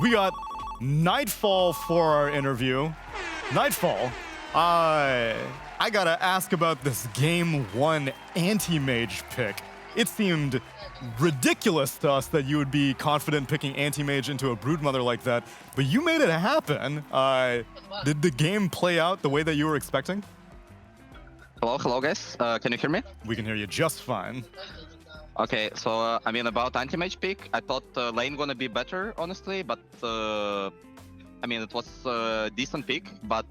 we got Nightfall for our interview. Nightfall, I gotta ask about this Game 1 anti-mage pick. It seemed ridiculous to us that you would be confident picking anti-mage into a broodmother like that, but you made it happen. Did the game play out the way that you were expecting? Hello guys. Can you hear me? We can hear you just fine. Okay, so I mean about anti-mage pick, I thought lane gonna be better, honestly, but I mean it was a decent pick, but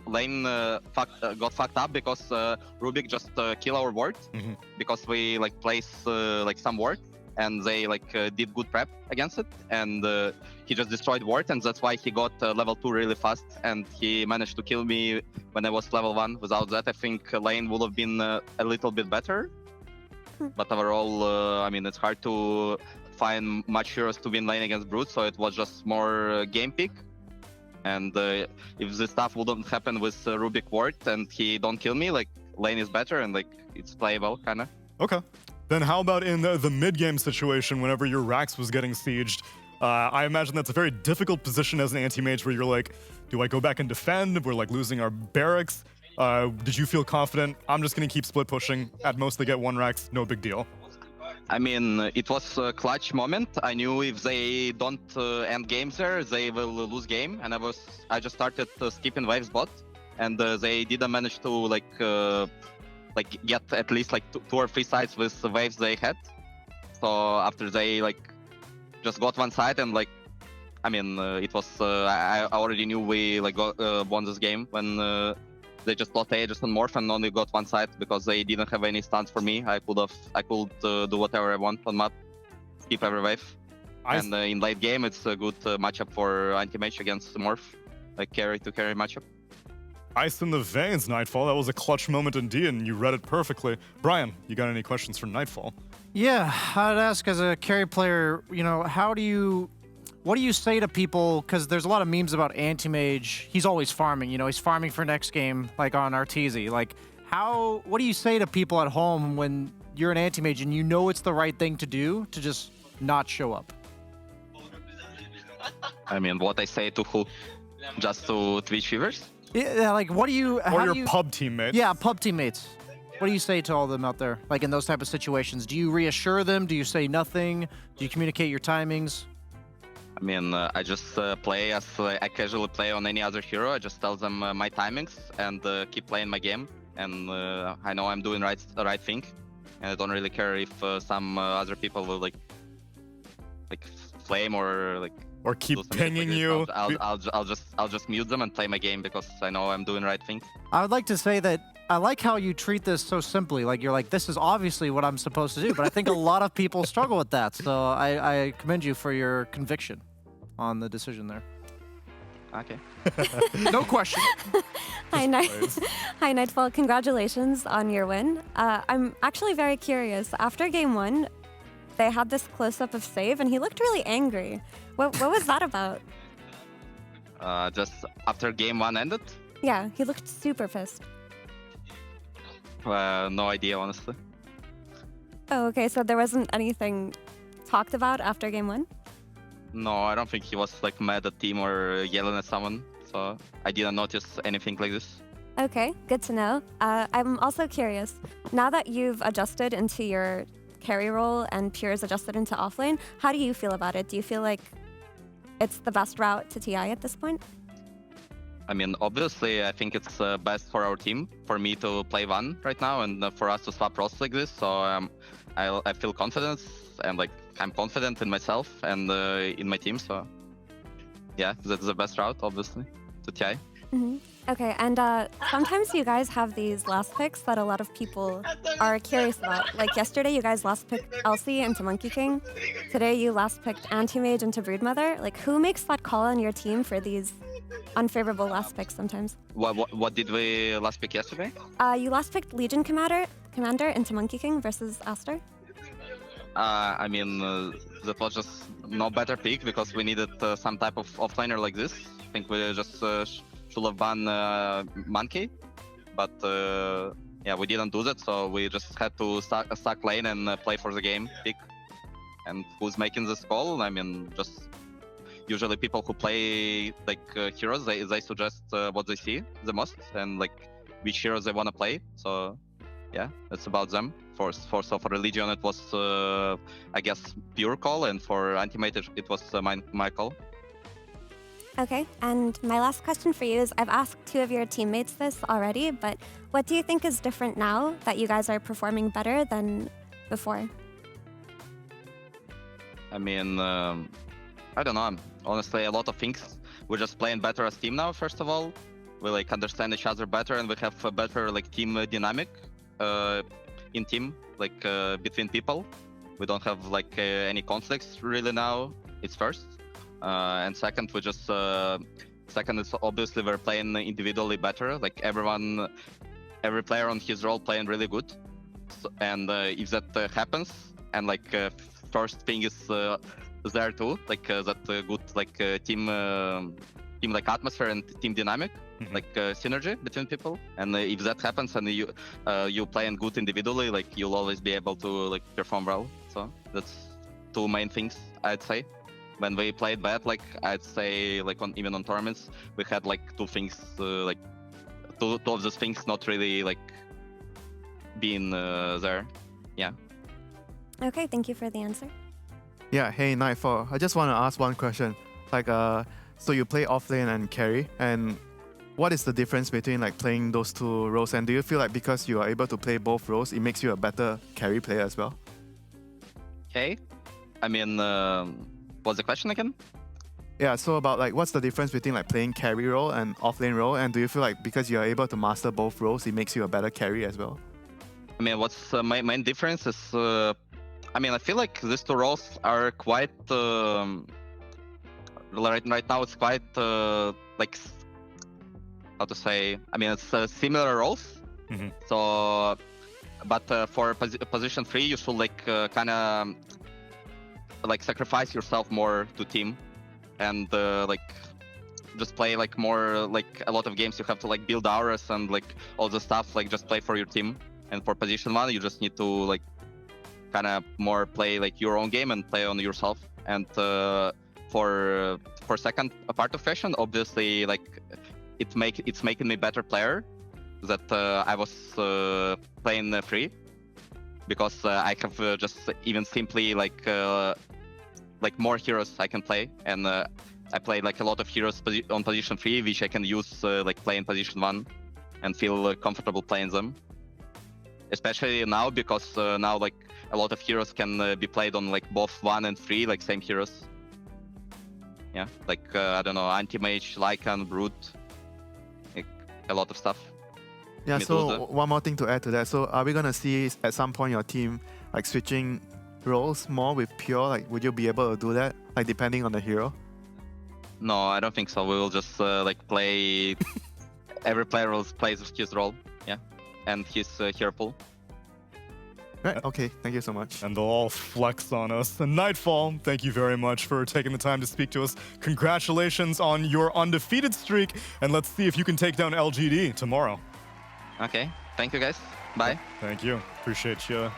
lane got fucked up because Rubik just kill our ward because we like place like some ward and they like did good prep against it, and he just destroyed ward, and that's why he got level 2 really fast, and he managed to kill me when I was level 1. Without that, I think lane would have been a little bit better. But overall, I mean, it's hard to find much heroes to win lane against Brute, so it was just more game pick. And if this stuff wouldn't happen with Rubik ward and he don't kill me, like lane is better and like it's playable, kinda. Okay. Then how about in the mid-game situation whenever your Rax was getting sieged? I imagine that's a very difficult position as an anti-mage where you're like, do I go back and defend? We're like losing our barracks. Did you feel confident? I'm just going to keep split pushing. At most, they get 1 Rax. No big deal. I mean, it was a clutch moment. I knew if they don't end games there, they will lose game. And I just started skipping waves bot, and they didn't manage to like get at least like 2 or 3 sides with the waves they had. So after they like just got 1 side, and like, I mean, it was I already knew we like won this game when. They just lost Aegis and Morph and only got 1 side because they didn't have any stuns for me. I could do whatever I want on map, skip every wave. And in late game, it's a good matchup for anti-mage against Morph, like carry to carry matchup. Ice in the veins, Nightfall. That was a clutch moment indeed, and you read it perfectly. Brian, you got any questions for Nightfall? Yeah, I'd ask as a carry player, you know, what do you say to people, because there's a lot of memes about anti-mage, he's always farming, you know, he's farming for next game, like on Arteezy. Like, what do you say to people at home when you're an anti-mage and you know it's the right thing to do to just not show up? I mean, what I say to who? Just to Twitch viewers? Yeah, like, what do you... Or your pub teammates. Yeah, pub teammates. What do you say to all of them out there, like in those type of situations? Do you reassure them? Do you say nothing? Do you communicate your timings? I mean, I just play as I casually play on any other hero. I just tell them my timings and keep playing my game. And I know I'm doing the right thing, and I don't really care if some other people will like flame or keep pinging you. I'll just mute them and play my game because I know I'm doing the right thing. I would like to say that I like how you treat this so simply. Like, you're like, this is obviously what I'm supposed to do. But I think a lot of people struggle with that. So I commend you for your conviction on the decision there. Okay. No question. Hi, Nightfall. Congratulations on your win. I'm actually very curious. After game 1, they had this close-up of Save, and he looked really angry. What was that about? Just after game 1 ended? Yeah, he looked super pissed. No idea, honestly. Oh, okay. So there wasn't anything talked about after game 1? No, I don't think he was like mad at team or yelling at someone. So I didn't notice anything like this. Okay, good to know. I'm also curious. Now that you've adjusted into your carry role and Pure's adjusted into offlane, how do you feel about it? Do you feel like it's the best route to TI at this point? I mean, obviously, I think it's best for our team, for me to play Van right now, and for us to swap roles like this. So I feel confident, and like I'm confident in myself and in my team. So yeah, that's the best route, obviously, to TI. Okay, and sometimes you guys have these last picks that a lot of people are curious about. Like yesterday, you guys last picked Elsie into Monkey King. Today, you last picked Anti-Mage into Broodmother. Like, who makes that call on your team for these unfavorable last picks sometimes? What did we last pick yesterday? You last picked Legion Commander into Monkey King versus Aster. I mean, that was just no better pick because we needed some type of offlaner like this. I think we just should have won Monkey, but yeah, we didn't do that, so we just had to stack lane and play for the game pick. And who's making this call? I mean, just usually people who play like heroes, they suggest what they see the most and like which heroes they want to play. So yeah, it's about them. For Religion, it was I guess pure call, and for Anti-Mage it was my call. Okay, and my last question for you is, I've asked 2 of your teammates this already, but what do you think is different now that you guys are performing better than before? I mean, I don't know. Honestly, a lot of things. We're just playing better as team now. First of all, we like understand each other better, and we have a better like team dynamic in team, like between people. We don't have like any conflicts really now. It's first, and second, we just second is obviously we're playing individually better. Like every player on his role playing really good, and if that happens, and like first thing is there too, like that good like team like atmosphere and team dynamic, like synergy between people. And if that happens and you playing good individually, like you'll always be able to like perform well. So that's 2 main things I'd say. When we played bad, like I'd say like even on tournaments, we had like 2 things, like two of those things not really like being there. Yeah. Okay, thank you for the answer. Yeah, hey Nightfall. I just want to ask one question. Like, so you play offlane and carry, and what is the difference between like playing those 2 roles? And do you feel like because you are able to play both roles, it makes you a better carry player as well? Okay. I mean, what's the question again? Yeah, so about like what's the difference between like playing carry role and offlane role? And do you feel like because you are able to master both roles, it makes you a better carry as well? I mean, what's my main difference is, I mean, I feel like these 2 roles are quite, right now it's quite, like, how to say, I mean, it's similar roles. So, but for position 3, you should like kind of like sacrifice yourself more to team, and like just play like more, like a lot of games you have to like build auras and like all the stuff, like just play for your team. And for position 1, you just need to like kind of more play like your own game and play on yourself. And for second part of fashion, obviously like it's making me better player that I was playing free, because I have just even simply like more heroes I can play, and I play like a lot of heroes on position 3, which I can use like play in position 1 and feel comfortable playing them. Especially now, because now like a lot of heroes can be played on like both 1 and 3, like same heroes. Yeah, like I don't know, Anti-Mage, Lycan, Brute, like a lot of stuff. Yeah, Medusa. so one more thing to add to that. So are we going to see at some point your team like switching roles more with pure? Like, would you be able to do that, like depending on the hero? No, I don't think so. We will just like play. Every player will play his role, yeah, and his hero pool. Right. Okay. Thank you so much. And they'll all flex on us. And Nightfall, thank you very much for taking the time to speak to us. Congratulations on your undefeated streak, and let's see if you can take down LGD tomorrow. Okay, thank you guys. Bye. Thank you. Appreciate you